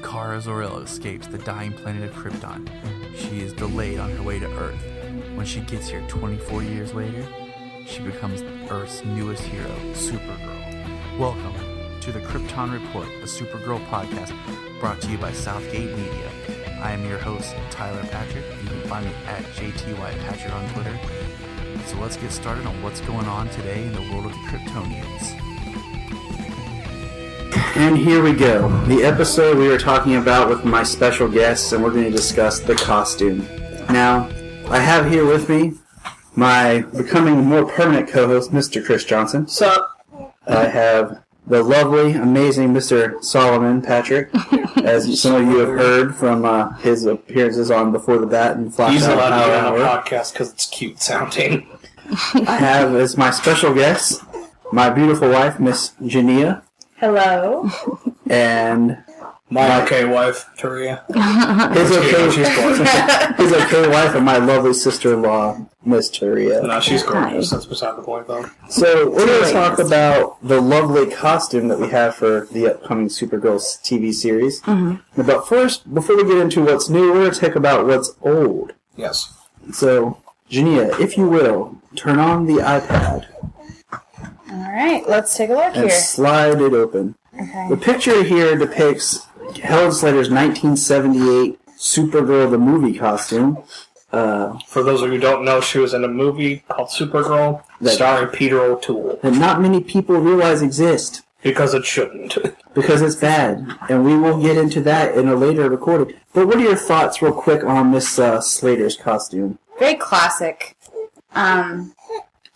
Kara Zor-El escapes the dying planet of Krypton. She is delayed on her way to Earth. When she gets here 24 years later, she becomes Earth's newest hero, Supergirl. Welcome to the Krypton Report, a Supergirl podcast brought to you by Southgate Media. I am your host, Tyler Patrick. You can find me at JTYPatrick on Twitter. So let's get started on what's going on today in the world of the Kryptonians. And here we go. The episode we were talking about with my special guests, and we're going to discuss the costume. Now, I have here with me my becoming more permanent co-host, Mr. Chris Johnson. Sup? I have the lovely, amazing Mr. Solomon Patrick, as some of you have heard from his appearances on Before the Bat and Flash. He's allowed to be on a podcast because it's cute sounding. I have as my special guest my beautiful wife, Miss Jania. Hello. And my okay wife, Taria. His okay wife and my lovely sister-in-law, Miss Taria. No, she's gorgeous. That's beside the point, though. So we're going to talk about the lovely costume that we have for the upcoming Supergirl TV series. Mm-hmm. But first, before we get into what's new, we're going to talk about what's old. Yes. So, Jania, if you will, turn on the iPad. Alright, let's take a look and here. Slide it open. Okay. The picture here depicts Helen Slater's 1978 Supergirl the movie costume. For those of you who don't know, she was in a movie called Supergirl, starring Peter O'Toole. That not many people realize exist. Because it shouldn't. Because it's bad. And we will get into that in a later recording. But what are your thoughts real quick on Miss Slater's costume? Very classic.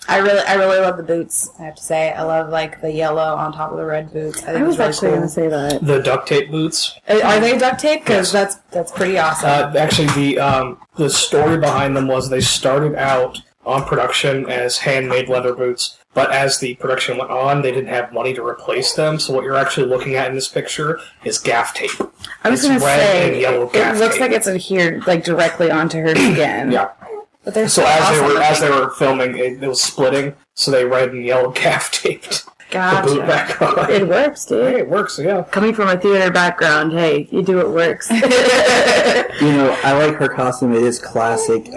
I really love the boots, I have to say. I love, like, the yellow on top of the red boots. I was really actually going to say that. The duct tape boots. Are they duct tape? Because that's pretty awesome. Actually, the story behind them was they started out on production as handmade leather boots, but as the production went on, they didn't have money to replace them, so what you're actually looking at in this picture is gaff tape. I was going to say, and yellow gaff it looks tape. like it's adhered, like, directly onto her skin. Yeah. But they're so awesome as they were filming, it was splitting, so they red and yellow gaff taped the boot back on. It works, dude. Hey, it works, yeah. Coming from a theater background, hey, you do it works. You know, I like her costume. It is classic.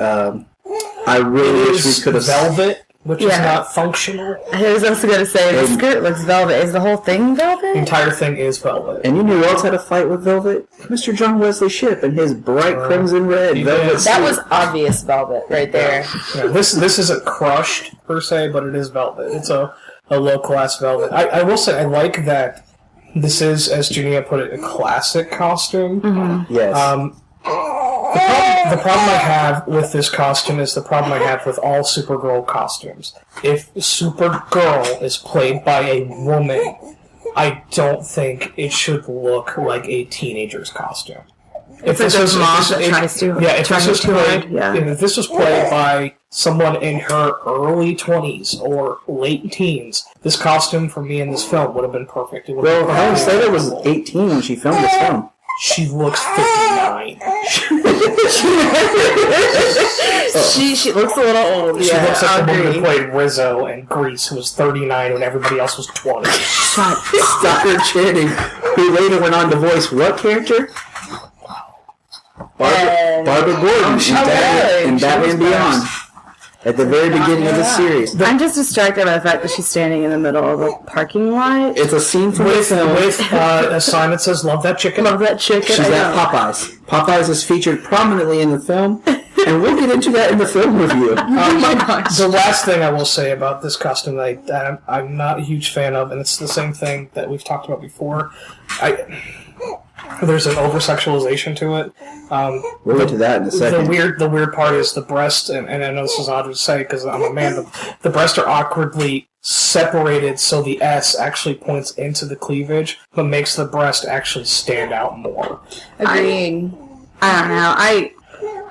I really wish we could have... velvet, which is not functional. I was also going to say, the skirt looks velvet. Is the whole thing velvet? The entire thing is velvet. And you knew who else had a fight with velvet? Mr. John Wesley Shipp and his bright crimson red velvet suit. That was obvious velvet right there. Yeah, this isn't crushed, per se, but it is velvet. It's a low-class velvet. I will say, I like that this is, as Jania put it, a classic costume. Mm-hmm. Yes. The problem I have with this costume is the problem I have with all Supergirl costumes. If Supergirl is played by a woman, I don't think it should look like a teenager's costume. If this was played by someone in her early 20s or late teens, this costume for me in this film would have been perfect. Helen Slater was 18 when she filmed this film. She looks 59. She looks a little old. She looks like the woman who played Rizzo in Grease, who was 39 when everybody else was 20. Dr. Channing, who later went on to voice what character? Barbara Gordon in Batman Beyond. At the very beginning of the series. I'm just distracted by the fact that she's standing in the middle of a parking lot. It's a scene from the film. With a sign that says, "Love that chicken." Love that chicken. She's at Popeyes. Popeyes is featured prominently in the film, and we'll get into that in the film review. Oh my gosh. The last thing I will say about this costume that I'm not a huge fan of, and it's the same thing that we've talked about before, there's an over-sexualization to it. We'll get to that in a second. The weird part is the breast, and I know this is odd to say because I'm a man, but the breasts are awkwardly separated so the S actually points into the cleavage, but makes the breast actually stand out more. Agreed. I don't know.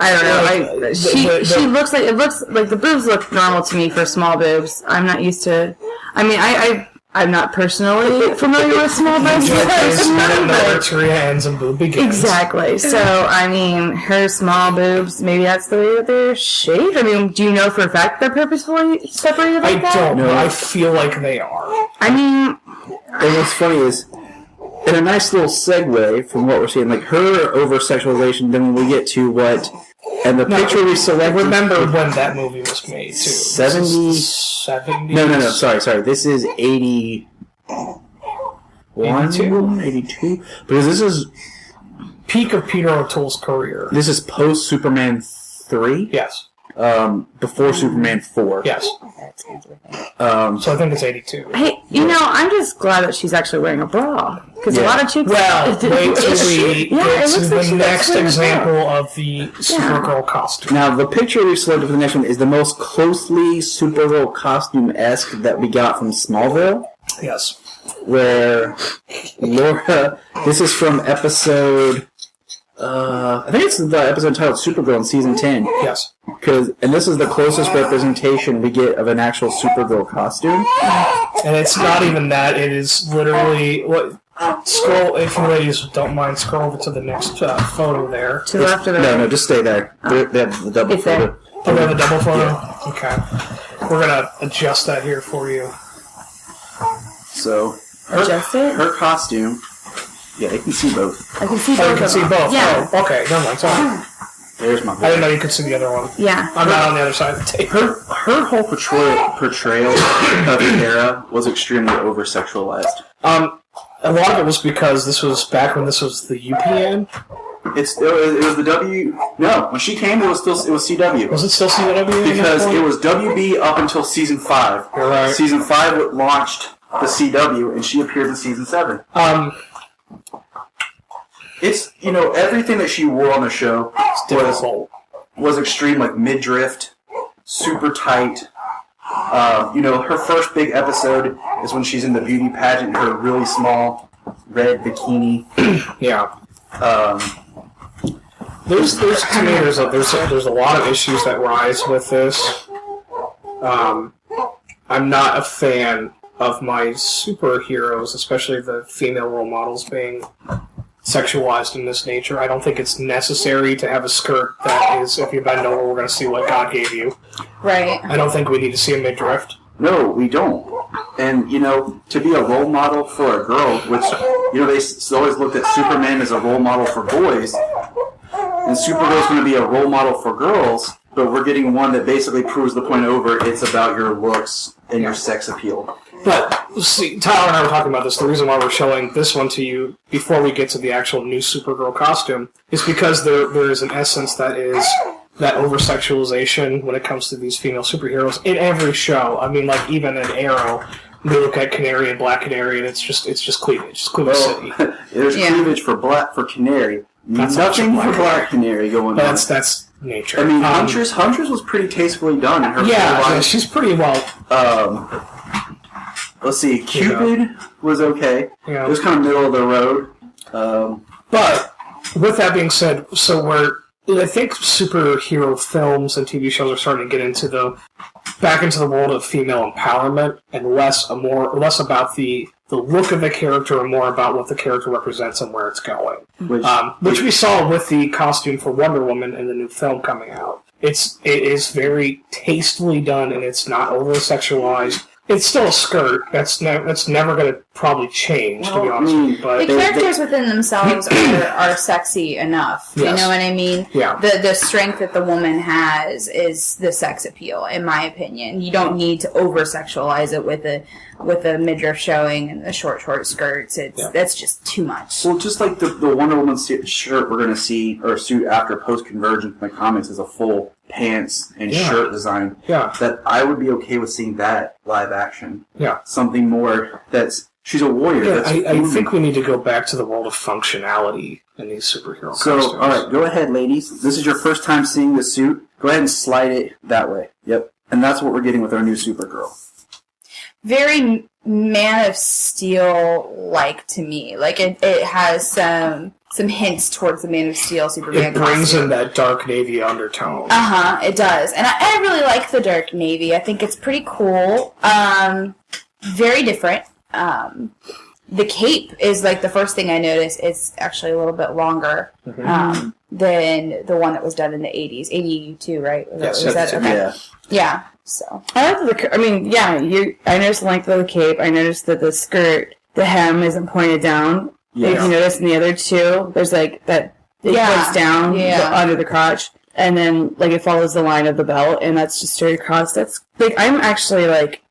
I don't know. She looks like, it looks like the boobs look normal to me for small boobs. I'm not used to. I mean, I I'm not personally familiar with small breasts. Korea ends and boob begins. Exactly. So, I mean, her small boobs, maybe that's the way that they're shaped. I mean, do you know for a fact they're purposefully separated like that? I don't know. I feel like they are. I mean... And what's funny is, in a nice little segue from what we're seeing, like her over-sexualization, then when we get to what... And the picture we selected... Remember when that movie was made, too. 70... No. Sorry. This is 81? 82? Because this is... Peak of Peter O'Toole's career. This is post-Superman 3? Yes. Before Superman 4. Yes. So I think it's 82. Hey, I'm just glad that she's actually wearing a bra. Because a lot of chicks... Well, wait till we get to the next example of the Supergirl costume. Now, the picture we selected for the next one is the most closely Supergirl costume-esque that we got from Smallville. Yes. Where Laura... This is from episode... I think it's the episode titled Supergirl in Season 10. Yes. And this is the closest representation we get of an actual Supergirl costume. And it's not even that. It is literally... Scroll, if you ladies don't mind, scroll over to the next photo there. To the left of the No, just stay there. They have the double photo. Oh, they have a double photo? Yeah. Okay. We're going to adjust that here for you. So, Adjust it? her costume... Yeah, you can see both. I can see both. Oh, you can see both? Yeah. Oh, okay, never mind. Sorry. There's my I didn't know you could see the other one. Yeah. I'm not on the other side of the tape. Her whole portrayal of Kara was extremely over-sexualized. A lot of it was because this was back when this was the UPN. It was the W... No, when she came, it was CW. Was it still CW? Because it was WB up until Season 5. You're right. Season 5 launched the CW, and she appeared in Season 7. It's, everything that she wore on the show was extreme, like midriff, super tight. Her first big episode is when she's in the beauty pageant in her really small red bikini. Yeah. There's a lot of issues that rise with this. I'm not a fan of my superheroes, especially the female role models, being sexualized in this nature. I don't think it's necessary to have a skirt that is, if you bend over, we're going to see what God gave you. Right. I don't think we need to see a midriff. No, we don't. And, to be a role model for a girl, which, they always looked at Superman as a role model for boys, and Supergirl's going to be a role model for girls, but we're getting one that basically proves the point over, it's about your looks and your sex appeal. But, see, Tyler and I were talking about this. The reason why we're showing this one to you before we get to the actual new Supergirl costume is because there is an essence that is that over-sexualization when it comes to these female superheroes in every show. I mean, like, even in Arrow, we look at Canary and Black Canary, and it's just cleavage. It's Cleavage City. There's cleavage for Canary. Nothing for Black Canary going on. That's nature. I mean, Huntress was pretty tastefully done in her she's pretty well... Let's see, Cupid was okay. Yeah. It was kind of middle of the road. But, with that being said, I think superhero films and TV shows are starting to get back into the world of female empowerment, and less about the look of the character and more about what the character represents and where it's going. Which we saw with the costume for Wonder Woman in the new film coming out. It is very tastefully done, and it's not over-sexualized. It's still a skirt. That's never going to probably change, to be honest with you. But the characters within themselves are sexy enough. Yes. You know what I mean? Yeah. The strength that the woman has is the sex appeal, in my opinion. You don't need to over-sexualize it with a midriff showing and the short skirts. That's just too much. Well, just like the Wonder Woman shirt we're going to see, or suit after post-convergence in the comics is a full pants and shirt design. Yeah. That I would be okay with seeing that live action. Yeah. Something more she's a warrior. Yeah, I think we need to go back to the world of functionality in these superhero costumes. So, alright, go ahead, ladies. This is your first time seeing the suit. Go ahead and slide it that way. Yep. And that's what we're getting with our new Supergirl. Very Man of Steel-like to me. Like, it has some hints towards the Man of Steel Superman It brings costume. in that dark navy undertone. It does. And I really like the dark navy. I think it's pretty cool. Very different the cape is like the first thing I noticed. It's actually a little bit longer than the one that was done in the 80s. 82, right? Yes, was that okay? Yeah. Yeah. So I like I noticed the length of the cape. I noticed that the skirt, the hem isn't pointed down. Yeah. If you notice in the other two, there's like that it points down under the crotch, and then like it follows the line of the belt, and that's just straight across. That's like I'm actually like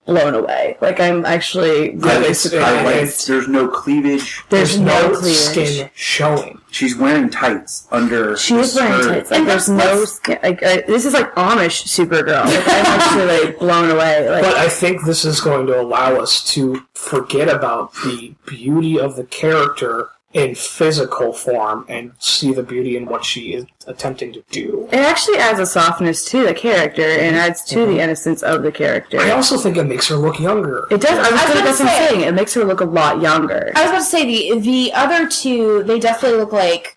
blown away. Like I'm actually really surprised. There's no cleavage. There's no cleavage. Skin showing. She's wearing tights under. She is wearing tights. Like, there's no skin. Like, this is like Amish Supergirl. Like, I'm actually like blown away. Like, But I think this is going to allow us to forget about the beauty of the character in physical form and see the beauty in what she is attempting to do. it actually adds a softness to the character and adds to the innocence of the character. I also think it makes her look younger. It does. That's what I'm say. saying. It makes her look a lot younger. I was about to say the other two, they definitely look like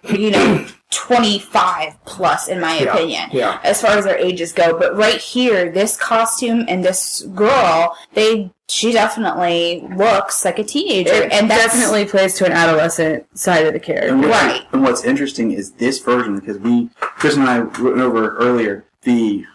25 plus in my opinion. Yeah. As far as their ages go, but right here, this costume and this girl, she definitely looks like a teenager, And that's definitely plays to an adolescent side of the character. right. And what's interesting is this version, because Chris and I went over earlier the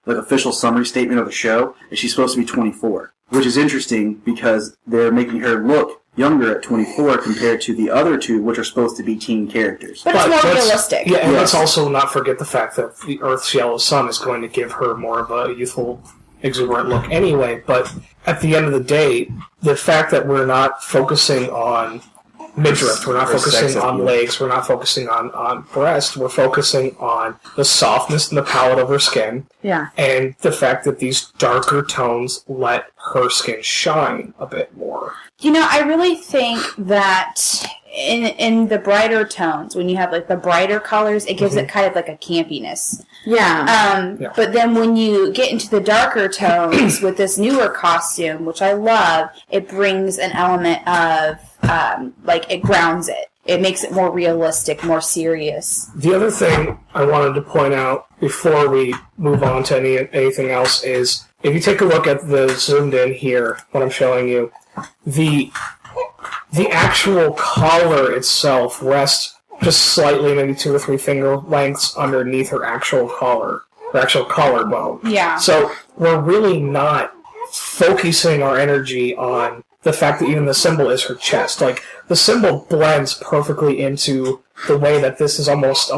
official summary statement of the show, and she's supposed to be 24, which is interesting because they're making her look younger at 24 compared to the other two, which are supposed to be teen characters. But it's more realistic. Yeah, and let's also not forget the fact that the Earth's yellow sun is going to give her more of a youthful, exuberant look anyway. But at the end of the day, the fact that we're not focusing on midriff, we're not Or focusing sex on appeal. legs, we're not focusing on breast, we're focusing on the softness and the palette of her skin, Yeah. and the fact that these darker tones let her skin shine a bit more. I really think that in the brighter tones, when you have like the brighter colors, it gives it kind of like a campiness. Yeah. Yeah. But then when you get into the darker tones with this newer costume, which I love, it brings an element of it grounds it. It makes it more realistic, more serious. The other thing I wanted to point out before we move on to anything else is, if you take a look at the zoomed in here, what I'm showing you, the actual collar itself rests just slightly, maybe 2 or 3 finger lengths underneath her actual collar, her actual collarbone. Yeah. So we're really not focusing our energy on the fact that even the symbol is her chest. Like, the symbol blends perfectly into the way that this is almost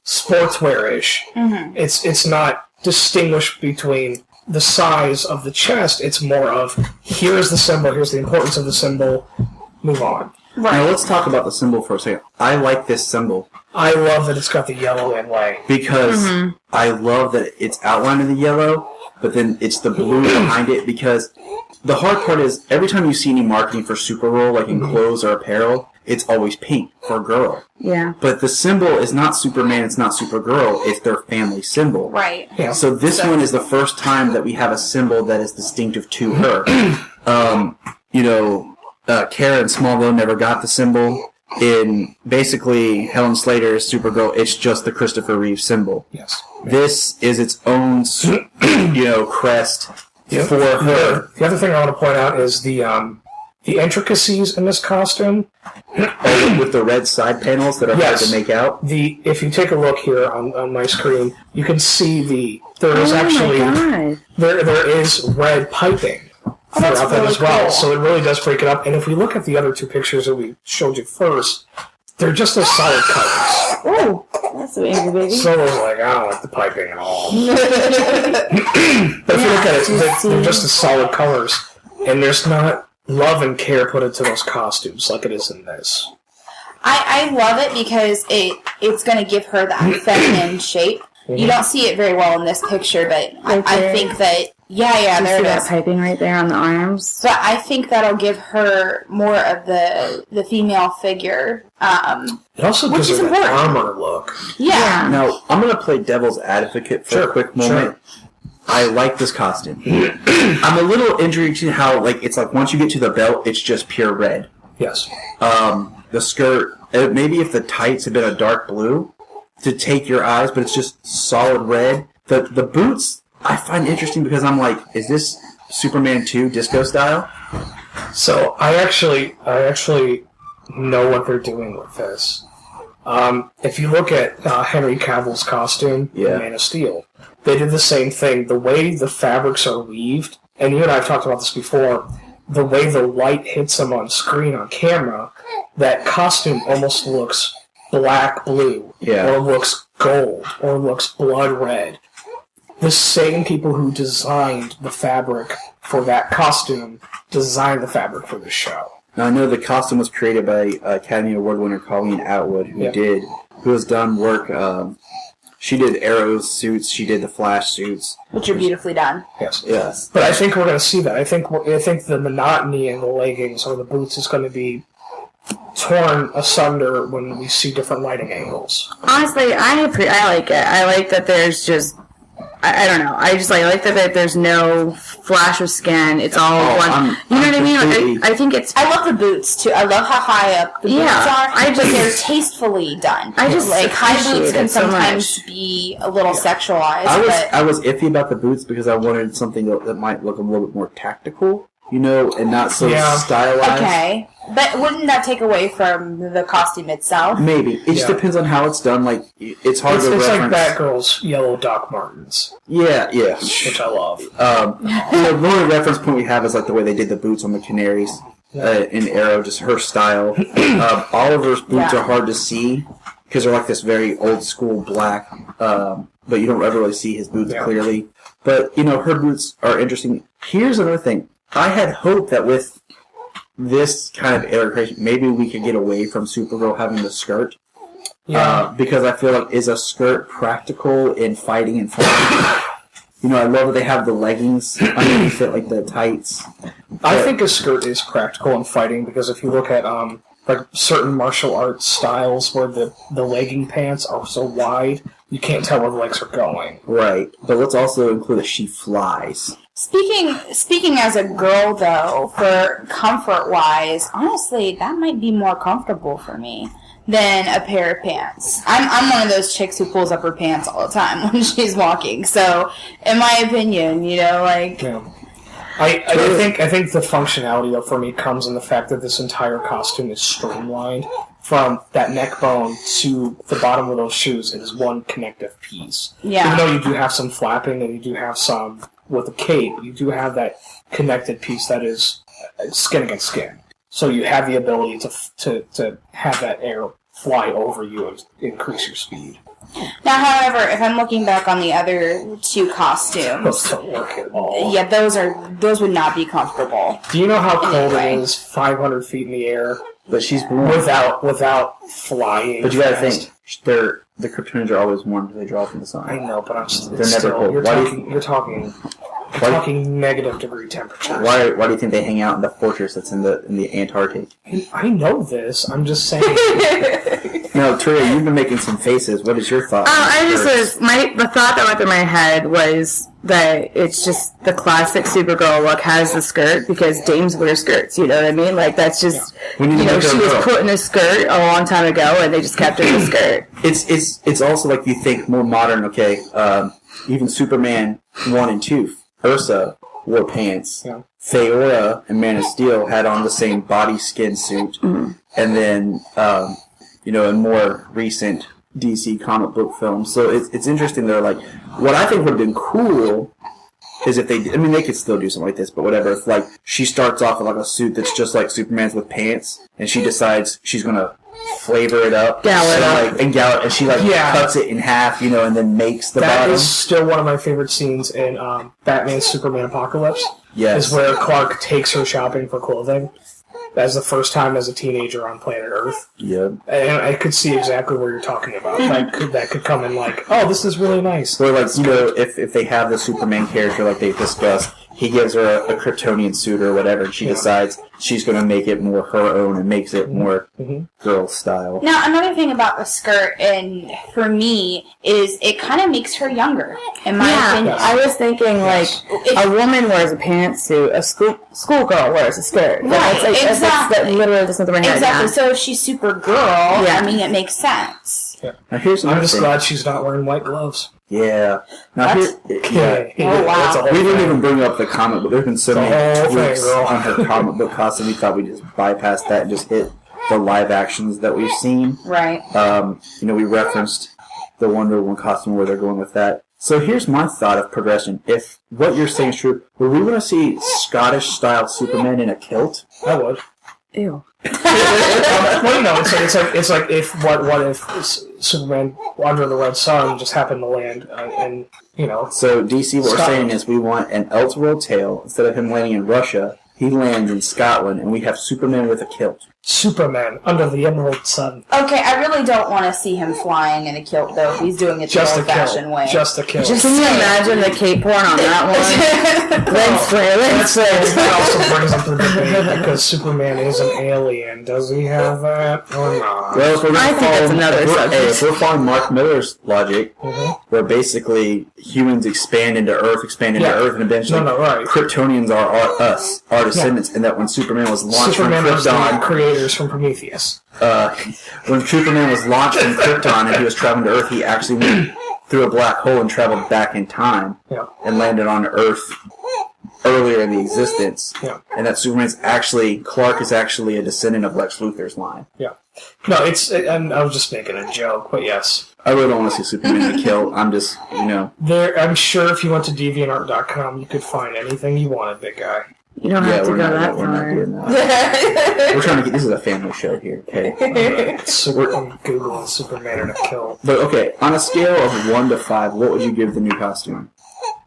sportswear-ish. Mm-hmm. It's not distinguished between the size of the chest. It's more of, here's the symbol, here's the importance of the symbol, move on. Right. Now let's talk about the symbol for a second. I like this symbol I love that it's got the yellow inlay. because I love that it's outlined in the yellow, but then it's the blue behind it, because the hard part is every time you see any marketing for Supergirl, like in clothes or apparel, it's always pink for a girl. Yeah. But the symbol is not Superman, it's not Supergirl, it's their family symbol. Right. Yeah. So this one is the first time that we have a symbol that is distinctive to her. Kara in Smallville never got the symbol. In basically Helen Slater's Supergirl, it's just the Christopher Reeve symbol. Yes. This is its own, crest for her. The other thing I want to point out is the intricacies in this costume. With the red side panels that are hard Yes. to make out. If you take a look here on my screen, you can see there is actually my God. there is red piping that's throughout that really as well. cool. So it really does break it up. And if we look at the other 2 pictures that we showed you first, they're just those solid colors. Oh, that's so angry, baby. So I was like, I don't like the piping at all. But if you look at it, they're just the solid colors, and there's not love and care put into those costumes like it is in this. I love it because it's going to give her that feminine shape. You don't see it very well in this picture, but I think that, yeah, You there see it that is. piping right there on the arms? But I think that'll give her more of the female figure. It also Which gives is her that important. armor look. Yeah. Now, I'm going to play devil's advocate for a quick moment. I like this costume. I'm a little intrigued to how, it's like once you get to the belt, it's just pure red. Yes. The skirt, maybe if the tights had been a dark blue to take your eyes, but it's just solid red. The boots, I find interesting because I'm like, is this Superman 2 disco style? So I actually know what they're doing with this. If you look at Henry Cavill's costume in Man of Steel, they did the same thing. The way the fabrics are weaved, and you and I have talked about this before, the way the light hits him on screen on camera, that costume almost looks black-blue, or looks gold, or looks blood-red. The same people who designed the fabric for that costume designed the fabric for this show. Now, I know the costume was created by Academy Award winner Colleen Atwood, who has done work. She did Arrow's suits. She did the Flash suits, which are beautifully done. Yes. But I think we're going to see that. I think the monotony in the leggings or the boots is going to be torn asunder when we see different lighting angles. Honestly, I like it. I like that there's just. I don't know. I just like that there's no flash of skin. It's all one. You know what I mean? Like, I think it's. I love the boots too. I love how high up the boots are. But they're tastefully done. I just like high boots can sometimes be a little sexualized. I was iffy about the boots because I wanted something that might look a little bit more tactical, and not so stylized. Okay. But wouldn't that take away from the costume itself? Maybe. It just depends on how it's done. Like, it's hard to reference. It's like Batgirl's yellow Doc Martens. Yeah. Which I love. The only reference point we have is like the way they did the boots on the Canaries in Arrow, just her style. Oliver's boots are hard to see because they're like this very old school black, but you don't ever really see his boots clearly. But, her boots are interesting. Here's another thing. I had hoped that with this kind of era creation, maybe we could get away from Supergirl having the skirt. Because I feel like, is a skirt practical in fighting and flying? I love that they have the leggings underneath it, like the tights. I think a skirt is practical in fighting because if you look at like certain martial arts styles where the legging pants are so wide, you can't tell where the legs are going. Right. But let's also include that she flies. Speaking as a girl, though, for comfort-wise, honestly, that might be more comfortable for me than a pair of pants. I'm one of those chicks who pulls up her pants all the time when she's walking. So, in my opinion, I think the functionality, though, for me comes in the fact that this entire costume is streamlined from that neck bone to the bottom of those shoes. It is one connective piece. Yeah. Even though you do have some flapping and you do have some with a cape, you do have that connected piece that is skin against skin. So you have the ability to have that air fly over you and increase your speed. Now, however, if I'm looking back on the other two costumes, those don't work at all. Yeah, those would not be comfortable. Do you know how cold it is 500 feet in the air? But she's without flying. But you gotta think, the Kryptonians are always warm until they draw from the sun. I know, but they're never cold. You're talking negative degree temperatures. Why do you think they hang out in the fortress that's in the Antarctic? I know this. I'm just saying. No, Turia, you've been making some faces. What is your thought? The thought that went through my head was that it's just the classic Supergirl look has the skirt because dames wear skirts. You know what I mean? Like that's just she was put in a skirt a long time ago, and they just kept her in a skirt. It's also like you think more modern. Okay, even Superman 1 and 2. Ursa wore pants. Yeah. Feora and Man of Steel had on the same body skin suit. Mm-hmm. And then, in more recent DC comic book films. So it's interesting. They're like, what I think would have been cool is if they could still do something like this, but whatever. If, like, she starts off with, like, a suit that's just like Superman's with pants, and she decides she's going to flavor it up. And she cuts it in half, and then makes the bottom. That is still one of my favorite scenes in Batman Superman Apocalypse. Yes. Is where Clark takes her shopping for clothing. That's the first time as a teenager on planet Earth. Yep. And I could see exactly what you're talking about. That could come in like, oh, this is really nice. Or like, if they have the Superman character like they've discussed, he gives her a Kryptonian suit or whatever, and she decides she's going to make it more her own and makes it more girl style. Now, another thing about the skirt, and for me, is it kind of makes her younger, in my opinion. I was thinking, a woman wears a pantsuit, a schoolgirl wears a skirt. Right, exactly. That's literally just something right now. Exactly, so if she's Supergirl, it makes sense. Yeah. Now, I'm just glad she's not wearing white gloves. Yeah. Now here, Oh, wow. That's a whole we didn't thing. even bring up the comic book. There's been so The many whole thing, tweaks girl. on her comic book costume. We thought we'd just bypass that and just hit the live actions that we've seen. Right. We referenced the Wonder Woman costume where they're going with that. So here's my thought of progression. If what you're saying is true, would we want to see Scottish-style Superman in a kilt? I would. Ew. Well, it's like if what if Superman under the Red Sun just happened to land and So DC, what we're Scotland. saying is we want an Elseworld tale. Instead of him landing in Russia, he lands in Scotland, and we have Superman with a kilt. Superman under the Emerald Sun. Okay, I really don't want to see him flying in a kilt, though, if he's doing it the Just a old-fashioned kill. way. Just a kill. Can you imagine the cape porn on that one? That also brings up the debate because Superman is an alien. Does he have that or not? Well, if we're I think that's another subject. If we're following Mark Miller's logic, where basically humans expand into Earth, and eventually right. Kryptonians are us, our descendants, and that when Superman was launched Superman from was the Krypton, creators from Prometheus. when Superman was launched from Krypton and he was traveling to Earth, he actually went through a black hole and traveled back in time and landed on Earth earlier in the existence. Yeah. And that Clark is actually a descendant of Lex Luthor's line. Yeah. No, and I was just making a joke, but yes. I really don't want to see Superman in a kilt. I'm just, I'm sure if you went to DeviantArt.com, you could find anything you wanted, big guy. You don't have to go that we're not far. doing that. We're trying to get, this is a family show here, okay? I'm Googling Superman in a kilt. But okay, on a scale of 1 to 5, what would you give the new costume?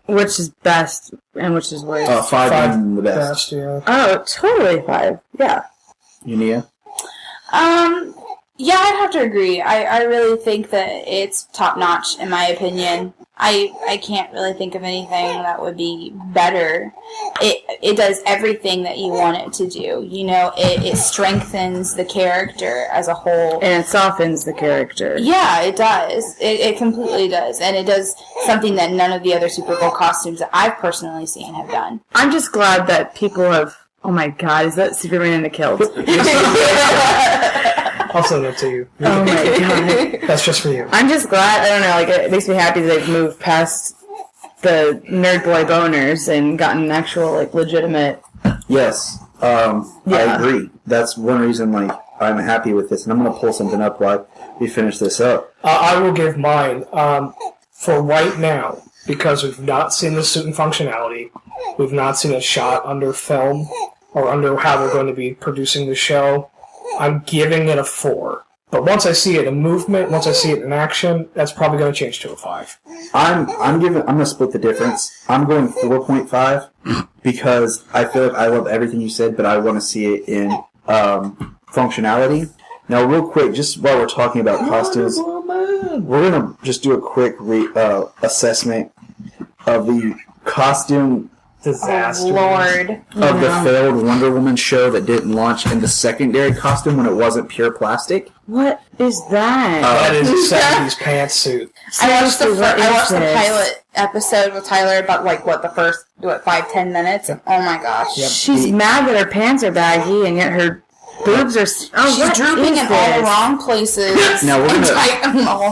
Which is best and which is worst? 5 being the best. Yeah. Oh, totally 5. Yeah. Unia? Yeah, I'd have to agree. I really think that it's top-notch, in my opinion. I can't really think of anything that would be better. It does everything that you want it to do. It strengthens the character as a whole. And it softens the character. Yeah, it does. It completely does. And it does something that none of the other Supergirl costumes that I've personally seen have done. I'm just glad that people have... Oh my god, is that Superman in a kilt? I'll send that to you. Oh my god. That's just for you. I'm just glad, I don't know, it makes me happy that they've moved past the nerd boy boners and gotten actual, legitimate... Yes. I agree. That's one reason, I'm happy with this. And I'm going to pull something up while we finish this up. I will give mine. For right now, because we've not seen the suit and functionality, we've not seen it shot under film, or under how they're going to be producing the show, I'm giving it a 4. But once I see it in movement, once I see it in action, that's probably going to change to a 5. I'm going to split the difference. I'm going 4.5 because I feel like I love everything you said, but I want to see it in functionality. Now, real quick, just while we're talking about costumes, we're going to just do a quick assessment of the costume Disaster. Oh, Lord. of the failed Wonder Woman show that didn't launch, and the secondary costume when it wasn't pure plastic. What is that? That is a 70s pantsuit. I watched the this? pilot episode with Tyler about, the first, 5-10 minutes? Oh my gosh. Yep. She's mad that her pants are baggy, and yet her boobs are... She's drooping in all the wrong places. Now, we're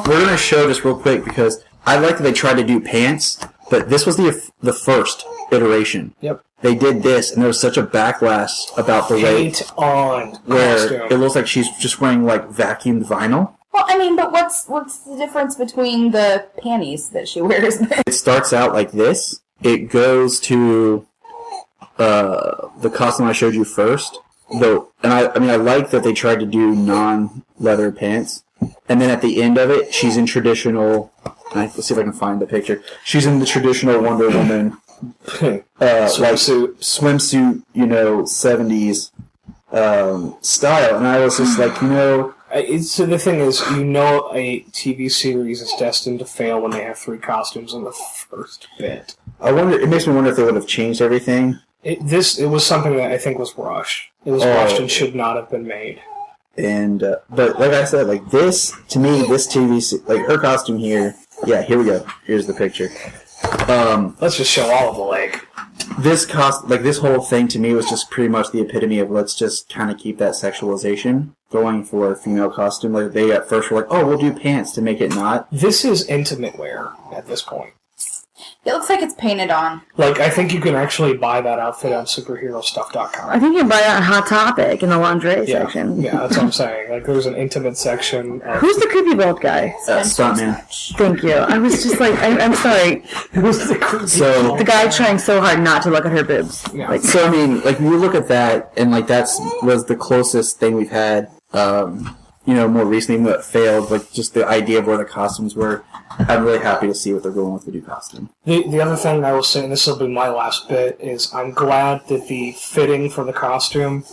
we're gonna show this real quick because I like that they tried to do pants, but this was the first iteration. Yep. They did this, and there was such a backlash about the way Paint on where costume. it looks like she's just wearing vacuumed vinyl. Well, but what's the difference between the panties that she wears? It starts out like this. It goes to the costume I showed you first. Though, and I like that they tried to do non-leather pants. And then at the end of it, she's in traditional... Let's see if I can find the picture. She's in the traditional Wonder Woman swimsuit, 70s style. And I was just So the thing is, a TV series is destined to fail when they have 3 costumes in the first bit. it makes me wonder if they would have changed everything. It was something that I think was rushed. It was rushed and should not have been made. And, but like I said, this, to me, this TV, her costume here, yeah, here we go. Here's the picture. Let's just show all of the leg. This whole thing to me was just pretty much the epitome of let's just kind of keep that sexualization. going for a female costume. Like they at first were like, "Oh, we'll do pants to make it not." This is intimate wear at this point. It looks like it's painted on. Like, I think you can actually buy that outfit on superherostuff.com. I think you can buy that on Hot Topic in the lingerie section. Yeah, that's what I'm saying. Like, there's an intimate section. Who's the creepy bald guy? Stuntman. Thank you. I was just like, I'm sorry. Who's the creepy So The guy trying so hard not to look at her boobs. Yeah. Like, So I mean, like you look at that, and like was the closest thing we've had, more recently that failed. Like just the idea of where the costumes were. I'm really happy to see what they're going with the new costume. The other thing I will say, and this will be my last bit, is I'm glad that the fitting for the costume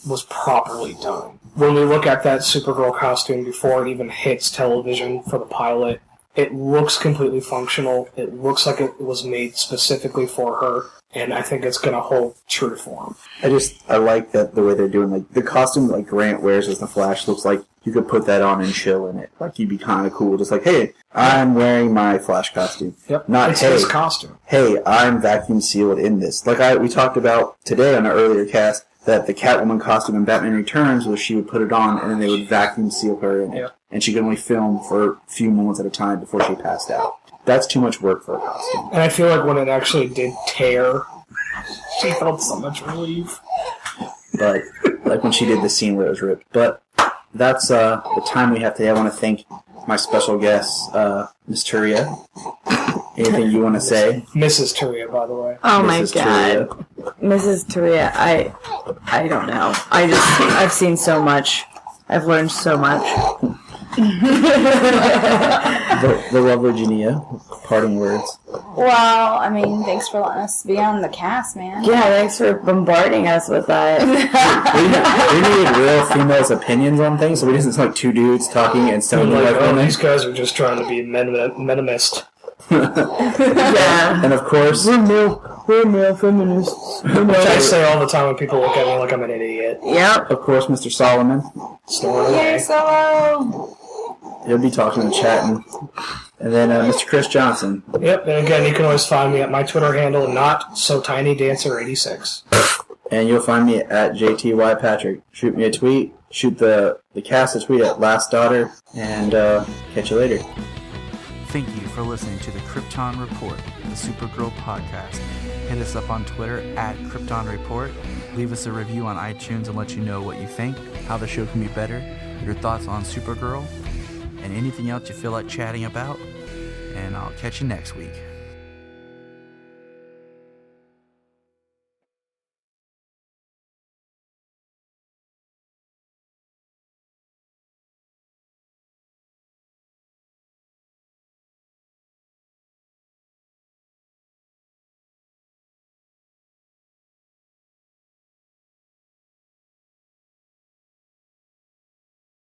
was properly done. When we look at that Supergirl costume before it even hits television for the pilot, it looks completely functional. It looks like it was made specifically for her, and I think it's going to hold true to form. I like that the way they're doing, like the costume like Grant wears as the Flash looks like you could put that on and chill in it. Like you'd be kind of cool, just like, hey, I'm wearing my Flash costume. Yep, Not it's hey, his costume. Hey, I'm vacuum sealed in this. Like we talked about today on an earlier cast that the Catwoman costume in Batman Returns was she would put it on and then they would vacuum seal her in it, Yep. and she could only film for a few moments at a time before she passed out. That's too much work for a costume. And I feel like when it actually did tear, she felt so much relief. But like when she did the scene where it was ripped. But that's the time we have today. I want to thank my special guest, Miss Turia. Anything you want to say? Mrs. Turia, by the way. oh my Mrs. god. Turia. Mrs. Turia, I don't know. I've seen so much. I've learned so much. The lovely Virginia, parting words. Well, I mean, thanks for letting us be on the cast, man. Yeah, thanks for bombarding us with that. We need real females' opinions on things, so we just like two dudes talking and sounding Like, like oh, women. these guys are just trying to be metamist. Yeah. And of course, We're male feminists. Which I say all the time when people look at me like I'm an idiot. Yep. of course, Mr. Solomon. Snore Yay, away. Solo! He'll be talking and chatting. And then Mr. Chris Johnson. Yep, and again, you can always find me at my Twitter handle, NotSoTinyDancer86. And you'll find me at JTYPatrick. Shoot me a tweet. Shoot the cast a tweet at Last Daughter. And catch you later. Thank you for listening to the Krypton Report, the Supergirl podcast. Hit us up on Twitter at Krypton Report. Leave us a review on iTunes and let you know what you think, how the show can be better, your thoughts on Supergirl, and anything else you feel like chatting about. And I'll catch you next week.